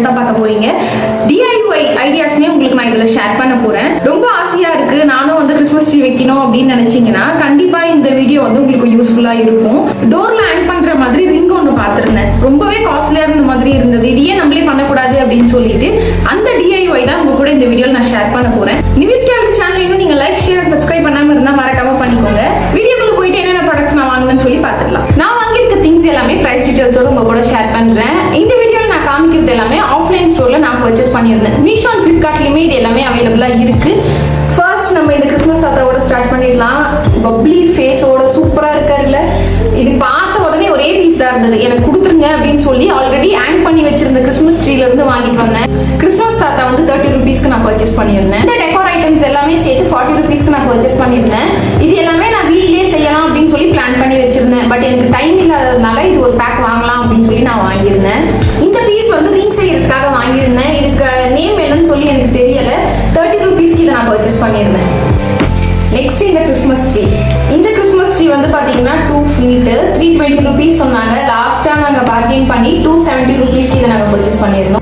Items தான் பார்க்க போறீங்க. DIY ஐடியாஸ்மே உங்களுக்கு நான் இதில் ஷேர் பண்ண போறேன். ரொம்ப ஆசையா இருக்கு நானும் வந்து கிறிஸ்மஸ் ட்ரீ வைக்கணும் அப்படின்னு நினைச்சீங்கன்னா கண்டிப்பா இந்த வீடியோ வந்து உங்களுக்கு யூஸ்ஃபுல்லா இருக்கும். டோர்ல ஹேங் பண்ற மாதிரி ரிங் ஒன்று பார்த்துருந்தேன். ரொம்பவே காஸ்ட்லியா இருந்த மாதிரி இருந்தது. இதையே நம்மளே பண்ணக்கூடாது அப்படின்னு சொல்லிட்டு அந்த DIY தான் உங்க கூட இந்த வீடியோவில் நான் ஷேர் பண்ண போறேன். நிவிஸ்காலோட சேனல் இன்னும் நீங்க லைக் ஷேர் சப்ஸ்கிரைப் பண்ணாம இருந்தா மறக்காம பண்ணிக்கோங்க. வீடியோக்குள்ள போயிட்டு என்னென்ன ப்ராடக்ட்ஸ் நான் வாங்குவேன்னு சொல்லி பார்த்துக்கலாம். நான் வாங்கியிருக்க திங்ஸ் எல்லாமே பிரைஸ் டீடைல்ஸோட உங்க கூட ஷேர் பண்றேன். இந்த வீடியோவில் நான் காமிக்கிறது எல்லாமே ஆஃப்லைன் ஸ்டோர்ல நான் பர்ச்சேஸ் பண்ணியிருந்தேன். மீஷோ அண்ட் ஃபிளிப்கார்ட்லயுமே இது எல்லாமே அவைலபிளா இருக்கு. ஃபர்ஸ்ட் நம்ம இந்த கிறிஸ்மஸ் தாத்தாவோட ஸ்டார்ட் பண்ணிடலாம். பப்ளி ஃபேஸோட சூப்பரா இருக்காருல்ல. இது பார்த்த உடனே ஒரே பீஸ் தான் இருந்தது. எனக்கு கொடுத்துருங்க அப்படின்னு சொல்லி ஆல்ரெடி ஹேங் பண்ணி வச்சிருந்த கிறிஸ்மஸ் ட்ரீல இருந்து வாங்கிட்டு வந்தேன். கிறிஸ்மஸ் தாத்தா வந்து 30 ருபீஸ்க்கு நான் பர்ச்சேஸ் பண்ணியிருந்தேன். இந்த டெக்கோர் ஐட்டம்ஸ் எல்லாமே சேர்த்து 40 ருபீஸ்க்கு நான் பர்ச்சேஸ் பண்ணியிருந்தேன். இது எல்லாமே நான் வீட்லயே செய்யலாம் அப்படின்னு சொல்லி பிளான் பண்ணி வச்சிருந்தேன். பட் எனக்கு டைம் இல்லாததுனால இது ஒரு பேக் வாங்கலாம் அப்படின்னு சொல்லி நான் வாங்கியிருந்தேன். இந்த பீஸ் வந்து ரிங் செய்யறதுக்காக வாங்கியிருந்தேன். இதுக்கு நேம் என்னன்னு சொல்லி எனக்கு தெரியல. 30 ருபீஸ்க்கு இதை நான் பர்ச்சேஸ் பண்ணியிருந்தேன். நெக்ஸ்ட் இந்த கிறிஸ்மஸ் ட்ரீ. இந்த கிறிஸ்மஸ் ட்ரீ வந்து பாத்தீங்கன்னா 2 ஃபீட் 320 ருபீஸ் சொன்னாங்க. லாஸ்டா நாங்க பார்கெயின் பண்ணி 270 ருபீஸ்க்கு இதை நாங்க பர்ச்சேஸ் பண்ணியிருந்தோம்.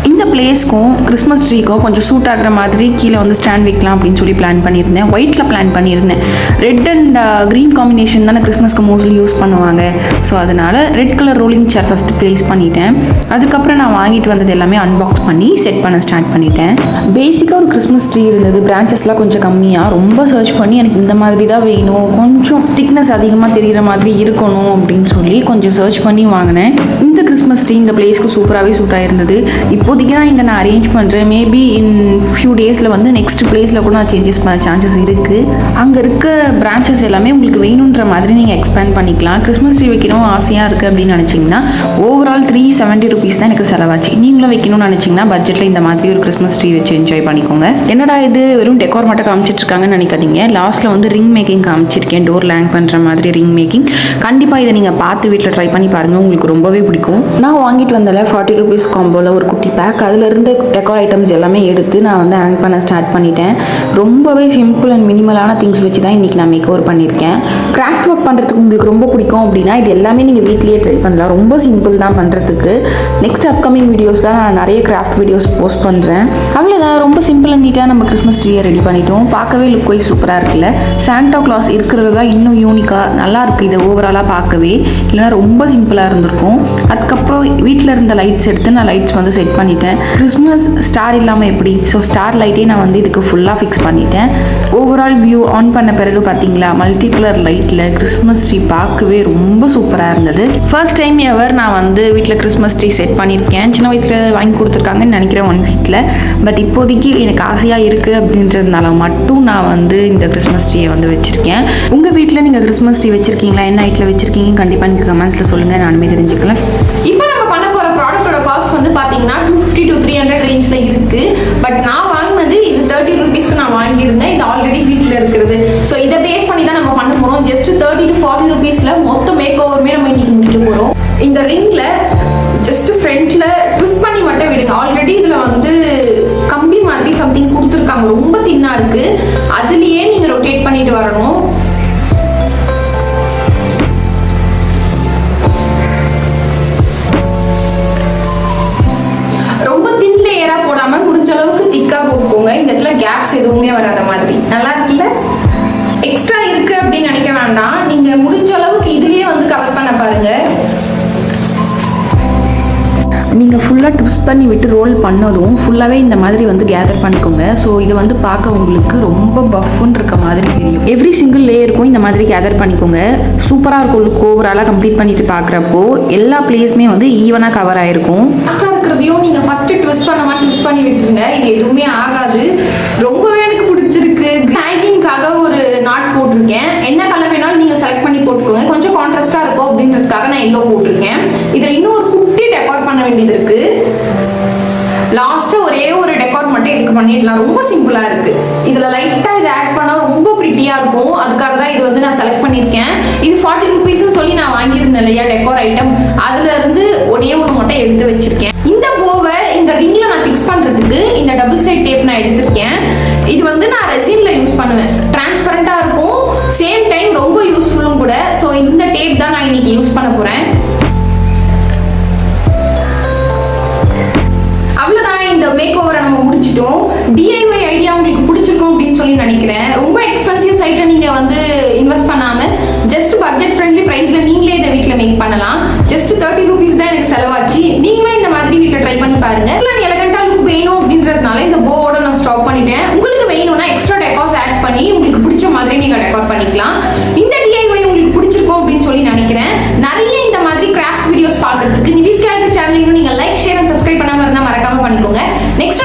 இந்த பிளேஸ்க்கும் கிறிஸ்மஸ் ட்ரீக்கும் கொஞ்சம் சூட் ஆகிற மாதிரி கீழே வந்து ஸ்டாண்ட் வைக்கலாம் அப்படின்னு சொல்லி பிளான் பண்ணியிருந்தேன். ஒயிட்டில் பிளான் பண்ணியிருந்தேன். ரெட் அண்ட் க்ரீன் காம்பினேஷன் தானே கிறிஸ்மஸ்க்கு மோஸ்ட்லி யூஸ் பண்ணுவாங்க. ஸோ அதனால் red colour rolling chair first place பண்ணிட்டேன். அதுக்கப்புறம் நான் வாங்கிட்டு வந்தது எல்லாமே அன்பாக்ஸ் பண்ணி செட் பண்ண ஸ்டார்ட் பண்ணிட்டேன். பேசிக்காக ஒரு கிறிஸ்மஸ் ட்ரீ இருந்தது. பிரான்ச்சஸ்லாம் கொஞ்சம் கம்மியாக ரொம்ப சர்ச் பண்ணி எனக்கு இந்த மாதிரி தான் வேணும், கொஞ்சம் திக்னஸ் அதிகமாக தெரிகிற மாதிரி இருக்கணும் அப்படின்னு சொல்லி கொஞ்சம் சர்ச் பண்ணி வாங்கினேன். இந்த கிறிஸ்மஸ் ட்ரீ இந்த பிளேஸ்க்கு சூப்பராகவே சூட் ஆகிருந்தது. இப்போதைக்கு இங்கே நான் அரேஞ்ச் பண்ணுறேன். மேபி இன் ஃபியூ டேஸில் வந்து நெக்ஸ்ட் பிளேஸில் கூட நான் சேஞ்சஸ் பண்ண சான்சஸ் இருக்குது. அங்கே இருக்க பிரான்ச்சஸ் எல்லாமே உங்களுக்கு வேணுன்ற மாதிரி நீங்கள் எக்ஸ்பேண்ட் பண்ணிக்கலாம். கிறிஸ்மஸ் ட்ரீ வைக்கணும் ஆசையாக இருக்குது அப்படின்னு நினச்சிங்கன்னா ஓவரால் 370 ருபீஸ் தான் எனக்கு செலவாச்சு. நீங்களும் வைக்கணும்னு நினச்சிங்கன்னா பட்ஜெட்டில் இந்த மாதிரி ஒரு கிறிஸ்மஸ் ட்ரீ வச்சு என்ஜாய் பண்ணிக்கோங்க. என்னடா இது வெறும் டெக்கோர் மட்டும் காமிச்சிட்ருக்காங்கன்னு நினைக்காதீங்க. லாஸ்ட்டில் வந்து ரிங் மேக்கிங் காமிச்சிருக்கேன். டோரில் ஹேங் பண்ணுற மாதிரி ரிங் மேக்கிங். கண்டிப்பாக இதை நீங்கள் பார்த்து வீட்டில் ட்ரை பண்ணி பாருங்கள். உங்களுக்கு ரொம்பவே பிடிக்கும். நான் வாங்கிட்டு வந்தால 40 ருபீஸ் காம்போவில் ஒரு குட்டி பேக். அதில் இருந்து டெக்கோர் ஐட்டம்ஸ் எல்லாமே எடுத்து நான் வந்து ஹேங் பண்ண ஸ்டார்ட் பண்ணிட்டேன். ரொம்பவே சிம்பிள் அண்ட் மினிமலான திங்ஸ் வச்சு தான் இன்றைக்கி நான் மேக் ஓவர் பண்ணியிருக்கேன். கிராஃப்ட் ஒர்க் பண்ணுறதுக்கு உங்களுக்கு ரொம்ப பிடிக்கும் அப்படின்னா இது எல்லாமே நீங்கள் வீட்லேயே ட்ரை பண்ணலாம். ரொம்ப சிம்பிள் தான் பண்ணுறதுக்கு. நெக்ஸ்ட் அப்கமிங் வீடியோஸ் தான் நான் நிறைய கிராஃப்ட் வீடியோஸ் போஸ்ட் பண்ணுறேன். அவ்வளோதான். ரொம்ப சிம்பிள் அண்ட் நீட்டாக நம்ம கிறிஸ்மஸ் ட்ரீயை ரெடி பண்ணிட்டோம். பார்க்கவே லுக் வைஸ் சூப்பராக இருக்குல்ல. சாண்டா கிளாஸ் இருக்கிறது தான் இன்னும் யூனிக்காக நல்லா இருக்குது. இதை ஓவராலாக பார்க்கவே இல்லைனா ரொம்ப சிம்பிளாக இருந்திருக்கும். அதுக்கப்புறம் வீட்டில் இருந்த லைட்ஸ் எடுத்து நான் லைட்ஸ் வந்து செட் பண்ணிட்டேன். கிறிஸ்மஸ் ஸ்டார் இல்லாமல் எப்படி, ஸோ ஸ்டார் லைட்டே நான் வந்து இதுக்கு ஃபுல்லாக ஃபிக்ஸ் பண்ணிட்டேன். ஓவரால் வியூ ஆன் பண்ண பிறகு பார்த்தீங்களா மல்டி கலர் லைட்டில் கிறிஸ்மஸ் ட்ரீ பார்க்கவே ரொம்ப சூப்பராக இருந்தது. ஃபர்ஸ்ட் டைம் எவர் நான் வந்து வீட்டில் கிறிஸ்மஸ் ட்ரீ செட் பண்ணியிருக்கேன். சின்ன வயசில் வாங்கி கொடுத்துருக்காங்கன்னு நினைக்கிறேன் 1 வீக்கில். பட் இப்போதைக்கு எனக்கு ஆசையாக இருக்குது அப்படின்றதுனால மட்டும் நான் வந்து இந்த கிறிஸ்மஸ் ட்ரீயை வந்து வச்சுருக்கேன். உங்கள் வீட்டில் நீங்கள் கிறிஸ்மஸ் ட்ரீ வச்சுருக்கீங்களா, என்ன ஹைட்டில் வச்சுருக்கீங்க கண்டிப்பாக எனக்கு கமெண்ட்ஸில் சொல்லுங்கள். நானுமே தெரிஞ்சுக்கலாம். இப்போ நம்ம பண்ண போகிற ப்ராடக்டோட காஸ்ட் வந்து பார்த்தீங்கன்னா 250 to 300 ரேஞ்சில் இருக்குது. பட் நான் வாங்கினது இது 30 ருபீஸ்க்கு நான் வாங்கியிருந்தேன். இது ஆல்ரெடி வீட்டில் இருக்கிறது. ஸோ இதை பேஸ் பண்ணி தான் நம்ம பண்ண போகிறோம். ஜஸ்ட் 30 to 40 ருபீஸில் மொத்த மேக் ஓவருமே நம்ம இன்னைக்கு முடிக்க போகிறோம். இந்த ரிங்கில் ஜஸ்ட் ஃப்ரண்ட்டில் ட்விஸ்ட் பண்ணி மட்டும் விடுங்க. ஆல்ரெடி இதில் வந்து கம்பி மாதிரி சம்திங் கொடுத்துருக்காங்க. ரொம்ப தின்னாக இருக்குது. அதுலேயே நீங்கள் ரொட்டேட் பண்ணிட்டு வரணும். முடிஞ்ச அளவுக்கு திக்கா போட்டுக்கோங்க. இந்த இடத்துல கேப்ஸ் எதுவுமே வராத மாதிரி. நல்லா இருக்குல்ல. எக்ஸ்ட்ரா இருக்கு அப்படின்னு நினைக்க வேண்டாம். நீங்க முடிஞ்ச அளவுக்கு இதுலயே வந்து கவர் பண்ண பாருங்க. நீங்கள் ஃபுல்லாக ட்விஸ்ட் பண்ணி விட்டு ரோல் பண்ணதும் ஃபுல்லாகவே இந்த மாதிரி வந்து கேதர் பண்ணிக்கோங்க. ஸோ இது வந்து பார்க்க உங்களுக்கு ரொம்ப பஃப்னு இருக்க மாதிரி தெரியும். எவ்ரி சிங்கிள் லேயருக்கும் இந்த மாதிரி கேதர் பண்ணிக்கோங்க. சூப்பராக இருக்கும் லுக். ஓவராலாக கம்ப்ளீட் பண்ணிட்டு பார்க்குறப்போ எல்லா பிளேஸுமே வந்து ஈவனாக கவர் ஆகிருக்கும். ஃபஸ்ட்டாக இருக்கிறதையும் நீங்கள் ஃபஸ்ட்டு ட்விஸ்ட் பண்ணி விட்டுருங்க. இது எதுவுமே ஆகாது. ரொம்பவே எனக்கு பிடிச்சிருக்கு. ஹேங்கிங்காக ஒரு நாட் போட்டிருக்கேன். என்ன கலர் வேணாலும் நீங்கள் செலக்ட் பண்ணி போட்டுக்கோங்க. கொஞ்சம் கான்ட்ராஸ்டாக இருக்கும் அப்படின்றதுக்காக நான் எல்லோ போட்டிருக்கேன். இதில் இன்னும் ஒரு குட்டி டெக்கோர் பண்ண வேண்டியது இருக்கு. லாஸ்டா ஒரே ஒரு டெக்கோர் மட்டும் இதுக்கு பண்ணிடலாம். ரொம்ப சிம்பிளா இருக்கு. இதுல லைட்டா இதை ஆட் பண்ணா ரொம்ப பிரிட்டியா இருக்கும். அதுக்காக தான் இது வந்து நான் செலக்ட் பண்ணிருக்கேன். இது 40 ருபீஸ்னு சொல்லி நான் வாங்கியிருந்தேன் இல்லையா டெக்கோர் ஐட்டம். அதுல இருந்து ஒன்னே ஒன்று மட்டும் எடுத்து வச்சிருக்கேன். இந்த போவை இந்த ரிங்ல நான் ஃபிக்ஸ் பண்றதுக்கு இந்த டபுள் சைட் டேப் நான் எடுத்திருக்கேன். இது வந்து நான் ரெசின்ல யூஸ் பண்ணுவேன். டிரான்ஸ்பரண்டா இருக்கும், சேம் டைம் ரொம்ப யூஸ்ஃபுல்லும் கூட. ஸோ இந்த டேப் தான் நான் இன்னைக்கு யூஸ் பண்ண போறேன். பிரைஸ்ல நீங்களே இதை வீட்ல மேக் பண்ணலாம். ஜஸ்ட் 30 rupees தான் எனக்கு செலவாச்சு. நீங்களும் இந்த மாதிரி வீட்ல ட்ரை பண்ணி பாருங்க. நான் எலகண்டா லுக் வேணும் அப்படின்றதுனால இந்த போவோட நான் ஸ்டாப் பண்ணிட்டேன். உங்களுக்கு வேணும்னா எக்ஸ்ட்ரா டெக்கார்ஸ் ஆட் பண்ணி உங்களுக்கு பிடிச்ச மாதிரி நீங்க டெக்கார் பண்ணிக்கலாம். இந்த DIY உங்களுக்கு பிடிச்சிருக்கும் அப்படின்னு சொல்லி நினைக்கிறேன். நிறைய இந்த மாதிரி கிராஃப்ட் வீடியோஸ் பார்க்கிறதுக்கு நிவிஸ் கேலரி சேனலையும் நீங்க லைக், ஷேர் அண்ட் சப்ஸ்கிரைப் பண்ணாம இருந்தா மறக்காம பண்ணிக்கோங்க. நெக்ஸ்ட்